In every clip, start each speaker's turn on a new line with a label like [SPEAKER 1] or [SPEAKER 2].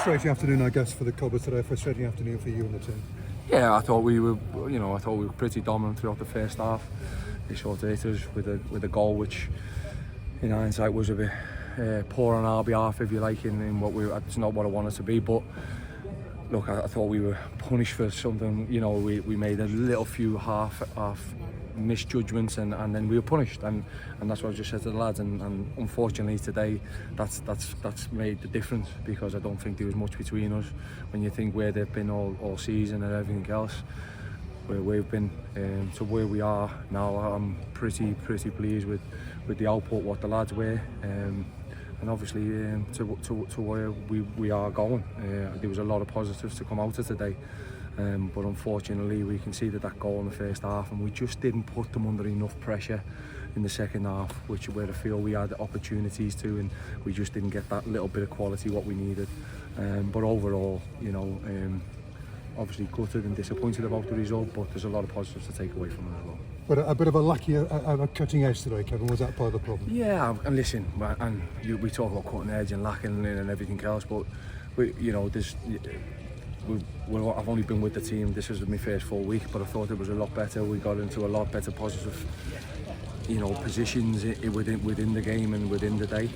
[SPEAKER 1] frustrating afternoon, I guess, for the Cobbers today. Frustrating afternoon for you and the team.
[SPEAKER 2] Yeah, I thought we were, pretty dominant throughout the first half. They sort of hit us with a goal, which, in hindsight, was a bit poor on our behalf, if you like, in what it's not what I wanted to be. But look, I thought we were punished for something. We made a little few half misjudgments, and then we were punished, and that's what I just said to the lads. And unfortunately today, that's made the difference, because I don't think there was much between us. When you think where they've been all season and everything else, where we've been to where we are now, I'm pretty pleased with the output, what the lads were, and obviously to where we are going. There was a lot of positives to come out of today. But unfortunately we can see that goal in the first half, and we just didn't put them under enough pressure in the second half, where I feel we had opportunities to, and we just didn't get that little bit of quality what we needed. But overall, obviously gutted and disappointed about the result, but there's a lot of positives to take away from it as well.
[SPEAKER 1] But a bit of a cutting edge today, Kevin. Was that part of the problem?
[SPEAKER 2] Yeah, and listen, we talk about cutting edge and lacking and everything else, but I've only been with the team, this is my first full week, but I thought it was a lot better. We got into a lot better positive, positions within the game and within the day,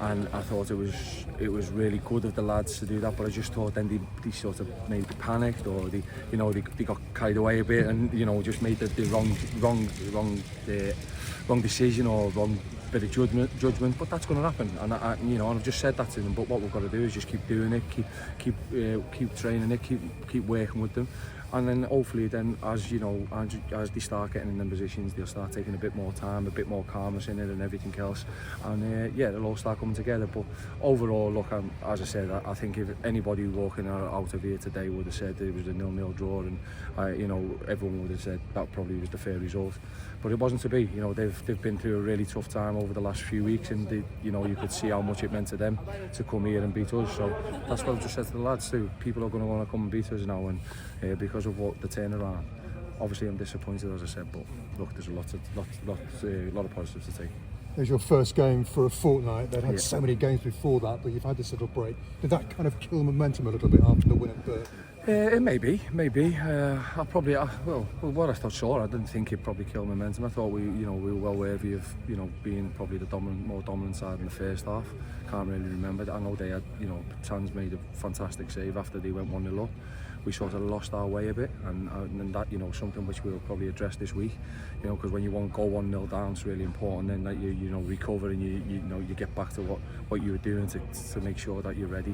[SPEAKER 2] and I thought it was really good of the lads to do that. But I just thought then they sort of maybe panicked, or they got carried away a bit, and just made the wrong decision or wrong bit of judgment. But that's going to happen, and I've just said that to them. But what we've got to do is just keep doing it, keep training it, keep working with them, and then hopefully then as they start getting in them positions, they'll start taking a bit more time, a bit more calmness in it and everything else, and they'll all start coming together. But overall, look, as I said, I think if anybody walking out of here today would have said it was a 0-0 draw, and everyone would have said that probably was the fair result. But it wasn't to be. They've been through a really tough time over the last few weeks, and you could see how much it meant to them to come here and beat us. So that's what I just said to the lads too. People are going to want to come and beat us now, and because of what the turnaround. Obviously, I'm disappointed, as I said, but look, there's a lot of positives to take.
[SPEAKER 1] It was your first game for a fortnight. They'd had so many games before that, but you've had this little break. Did that kind of kill momentum a little bit after the win at Burt?
[SPEAKER 2] It may be. What I saw, I didn't think it probably killed momentum. I thought we were well worthy of being probably the more dominant side in the first half. Can't really remember. I know they had Tans made a fantastic save after they went 1-0 up. We sort of lost our way a bit, and that something which we'll probably address this week. Because when you won't go 1-0 down, it's really important then that you recover and you get back to what you were doing to make sure that you're ready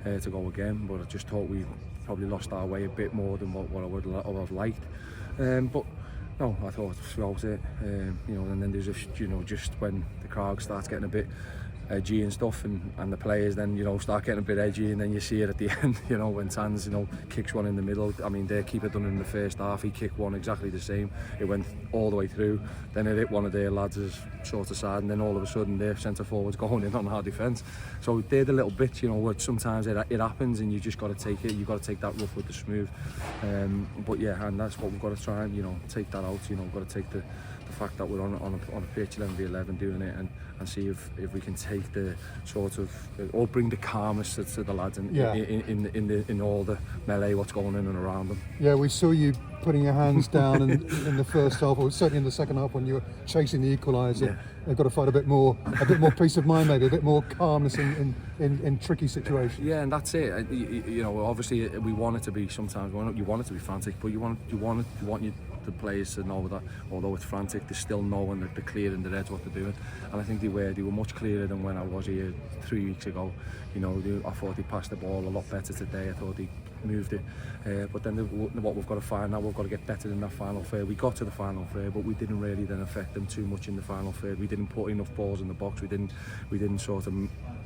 [SPEAKER 2] to go again. But I just thought we probably lost our way a bit more than what I would have liked. But no, I thought throughout it, and then there's just when the crowd starts getting a bit edgy and stuff, and the players then start getting a bit edgy, and then you see it at the end, when Tans kicks one in the middle. I mean, their keeper done it in the first half. He kicked one exactly the same. It went all the way through. Then it hit one of their lads' sort of side, and then all of a sudden their centre forward's going in on our defence. So they're the little bits, where sometimes it happens, and you just got to take it. You've got to take that rough with the smooth. But yeah, and that's what we've got to try and take that out. We've got to take the fact that we're on a pitch 11v11 doing it, and see if we can take the sort of or bring the calmness to the lads in all the melee what's going in and around them.
[SPEAKER 1] Yeah, we saw you putting your hands down in the first half, or certainly in the second half when you were chasing the equaliser. Yeah. They've got to find a bit more peace of mind, maybe a bit more calmness in tricky situations.
[SPEAKER 2] Yeah, and that's it. Obviously we want it to be sometimes. You want it to be frantic, but you want the players to know that although it's frantic, they're still knowing that they're clear in their heads what they're doing. And I think they were much clearer than when I was here 3 weeks ago. I thought they passed the ball a lot better today. I thought they moved it. But then what we've got to find now, we've got to get better in that final third. We got to the final third, but we didn't really then affect them too much in the final third. We didn't put enough balls in the box. We didn't sort of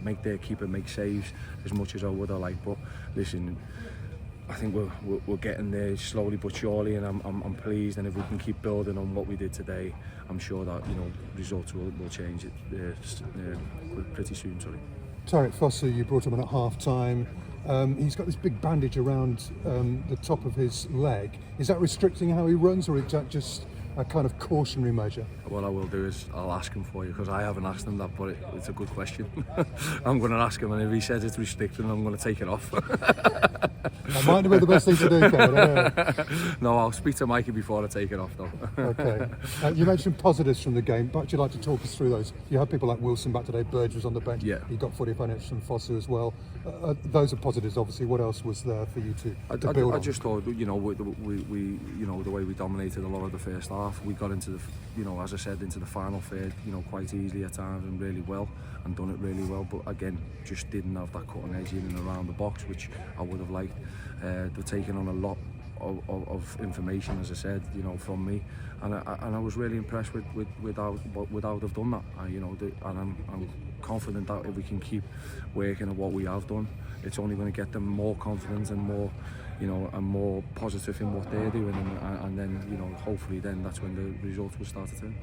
[SPEAKER 2] make their keeper make saves as much as I would have liked. But listen, I think we're getting there slowly but surely, and I'm pleased. And if we can keep building on what we did today, I'm sure that results will change pretty soon. Sorry.
[SPEAKER 1] Tarek Foster, you brought him on at half time. He's got this big bandage around the top of his leg. Is that restricting how he runs, or is that just a kind of cautionary measure?
[SPEAKER 2] what I will do is I'll ask him for you, because I haven't asked him that, but it's a good question. I'm going to ask him, and if he says it's restricted, I'm going to take it off.
[SPEAKER 1] That might not be the best thing to do, Kevin.
[SPEAKER 2] No, I'll speak to Mikey before I take it off, though.
[SPEAKER 1] Okay. You mentioned positives from the game, but would you like to talk us through those? You had people like Wilson back today, Burge was on the bench.
[SPEAKER 2] Yeah.
[SPEAKER 1] You got 45 minutes from Foster as well. Those are positives, obviously. What else was there for you to build on?
[SPEAKER 2] I just thought, you know, we you know, the way we dominated a lot of the first half, we got into the, you know, as I said, into the final third, you know, quite easily at times and really well, and done it really well. But again, just didn't have that cutting edge in and around the box, which I would have liked. They're taking on a lot of information, as I said, you know, from me, and I was really impressed with how they've done that. You know, and I'm confident that if we can keep working at what we have done, it's only going to get them more confidence and more, you know, and more positive in what they're doing, and then, you know, hopefully then that's when the results will start to turn.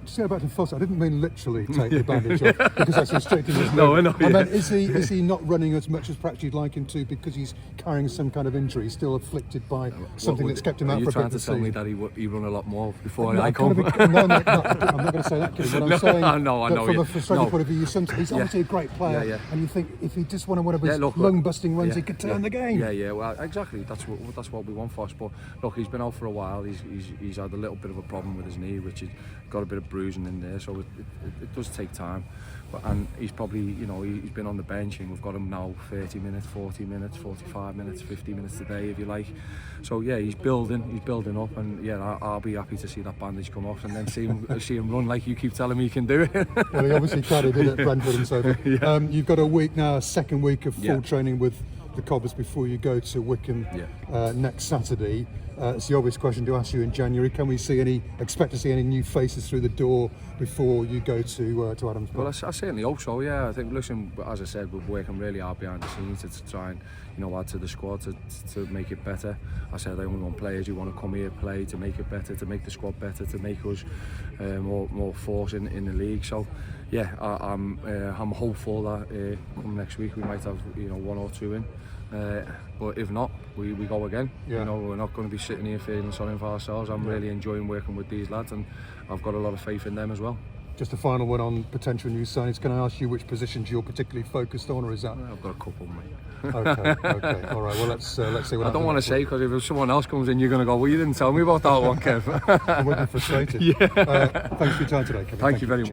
[SPEAKER 1] Just go back to Foster. I didn't mean literally take the bandage off, because that's restricting his
[SPEAKER 2] No,
[SPEAKER 1] movement.
[SPEAKER 2] I know.
[SPEAKER 1] I mean, is he not running as much as perhaps you'd like him to, because he's carrying some kind of injury, he's still afflicted by something that's kept him out for a bit of the season?
[SPEAKER 2] Are you trying to tell me that he run a lot more before
[SPEAKER 1] No,
[SPEAKER 2] I come?
[SPEAKER 1] no, I'm not going to say that, Kevin. But I'm saying
[SPEAKER 2] I know,
[SPEAKER 1] that from
[SPEAKER 2] yeah.
[SPEAKER 1] a frustrating
[SPEAKER 2] No.
[SPEAKER 1] point of view, he's obviously a great player, and you think if he just won one of his lung-busting runs, he could turn the game.
[SPEAKER 2] Yeah, well, exactly. That's what we want for us. But look, he's been out for a while. He's had a little bit of a problem with his knee, which has got a bit of bruising in there. So it does take time. And he's probably, you know, he's been on the bench, and we've got him now 30 minutes, 40 minutes, 45 minutes, 50 minutes a day, if you like. So yeah, he's building up, and yeah, I'll be happy to see that bandage come off and then see him run like you keep telling me he can do it.
[SPEAKER 1] Well, he obviously tried it at Brentford and so forth. You've got a week now, a second week of full training with the Cobblers before you go to Wycombe next Saturday. It's the obvious question to ask you in January. Can we expect to see any new faces through the door before you go to Adams Park?
[SPEAKER 2] Well, I certainly hope so. Yeah, I think, listen, as I said, we're working really hard behind the scenes to try and, you know, add to the squad to make it better. I said I only want players who want to come here, play, to make it better, to make the squad better, to make us more force in the league. So yeah, I'm hopeful that come next week we might have, you know, one or two in. But if not, we go again. You know, we're not going to be sitting here feeling sorry for ourselves. I'm really enjoying working with these lads, and I've got a lot of faith in them as well.
[SPEAKER 1] Just a final one on potential new signings. Can I ask you which positions you're particularly focused on, or is that?
[SPEAKER 2] I've got a couple, mate.
[SPEAKER 1] Okay, all right. Well, let's see what.
[SPEAKER 2] I don't want to say, because if someone else comes in, you're going to go, well, you didn't tell me about that one, Kev.
[SPEAKER 1] I'm frustrated. Thanks for your time today, Kevin.
[SPEAKER 2] Thank you very much.